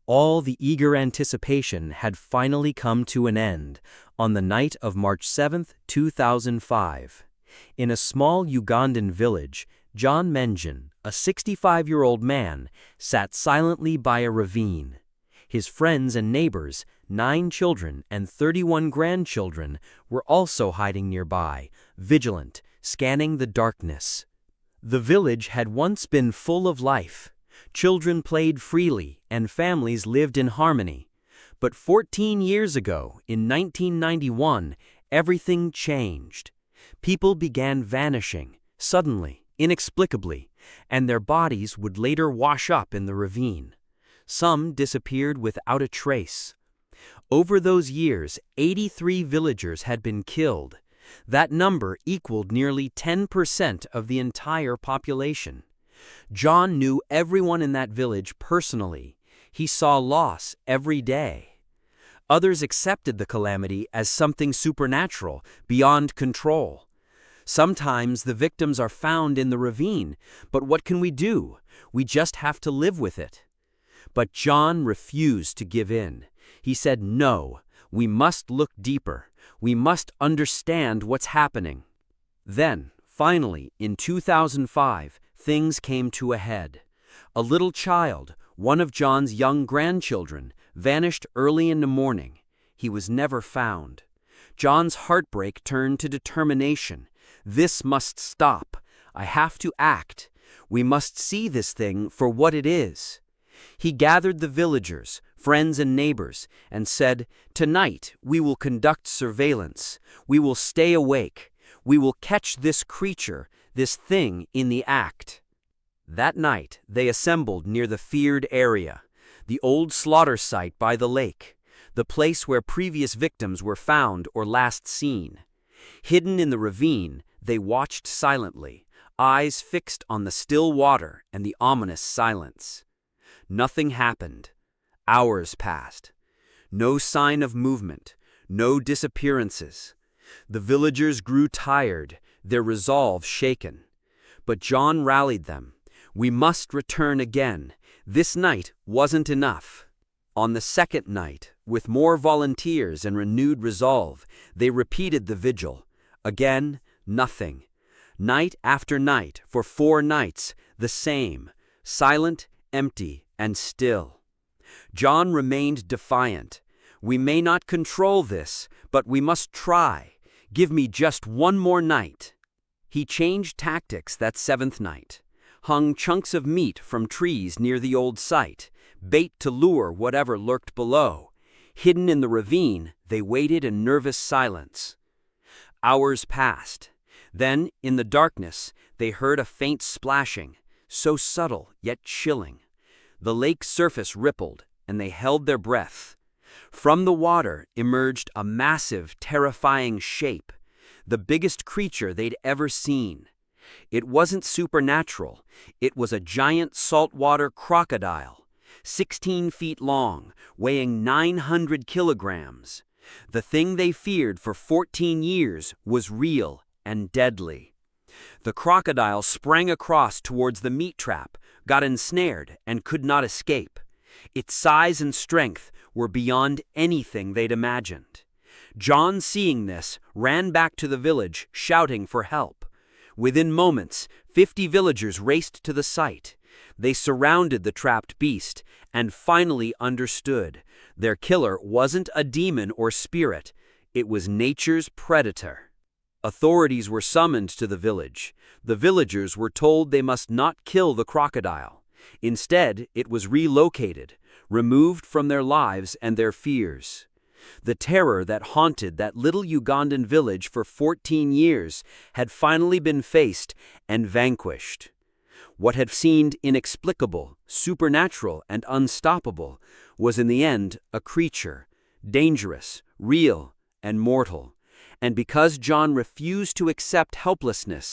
All the eager anticipation had finally come to an end on the night of March 7, 2005. In a small Ugandan village, John Mengen, a 65-year-old man, sat silently by a ravine. His friends and neighbors, 9 children and 31 grandchildren, were also hiding nearby, vigilant, scanning the darkness. The village had once been full of life. Children played freely and families lived in harmony. But 14 years ago, in 1991, everything changed. People began vanishing, suddenly, inexplicably, and their bodies would later wash up in the ravine. Some disappeared without a trace. Over those years, 83 villagers had been killed. That number equaled nearly 10% of the entire population. John knew everyone in that village personally. He saw loss every day. Others accepted the calamity as something supernatural, beyond control. Sometimes the victims are found in the ravine, but what can we do? We just have to live with it. But John refused to give in. He said, "No, we must look deeper. We must understand what's happening." Then, finally, in 2005, things came to a head. A little child, one of John's young grandchildren, vanished early in the morning. He was never found. John's heartbreak turned to determination. This must stop. I have to act. We must see this thing for what it is. He gathered the villagers, friends and neighbors, and said, "Tonight we will conduct surveillance. We will stay awake. We will catch this creature, this thing in the act." That night they assembled near the feared area, the old slaughter site by the lake, the place where previous victims were found or last seen. Hidden in the ravine, they watched silently, eyes fixed on the still water and the ominous silence. Nothing happened. Hours passed. No sign of movement, no disappearances. The villagers grew tired, their resolve shaken. But John rallied them. "We must return again. This night wasn't enough." On the second night, with more volunteers and renewed resolve, they repeated the vigil. Again, nothing. Night after night, for 4 nights, the same, silent, empty, and still. John remained defiant. "We may not control this, but we must try. Give me just one more night." He changed tactics that 7th night, hung chunks of meat from trees near the old site, bait to lure whatever lurked below. Hidden in the ravine, they waited in nervous silence. Hours passed. Then, in the darkness, they heard a faint splashing, so subtle yet chilling. The lake's surface rippled, and they held their breath. From the water emerged a massive, terrifying shape, the biggest creature they'd ever seen. It wasn't supernatural. It was a giant saltwater crocodile, 16 feet long, weighing 900 kilograms. The thing they feared for 14 years was real and deadly. The crocodile sprang across towards the meat trap, got ensnared, and could not escape. Its size and strength were beyond anything they'd imagined. John, seeing this, ran back to the village, shouting for help. Within moments, 50 villagers raced to the site. They surrounded the trapped beast and finally understood. Their killer wasn't a demon or spirit. It was nature's predator. Authorities were summoned to the village. The villagers were told they must not kill the crocodile. Instead, it was relocated, removed from their lives and their fears. The terror that haunted that little Ugandan village for 14 years had finally been faced and vanquished. What had seemed inexplicable, supernatural, and unstoppable was in the end a creature, dangerous, real, and mortal. And because John refused to accept helplessness,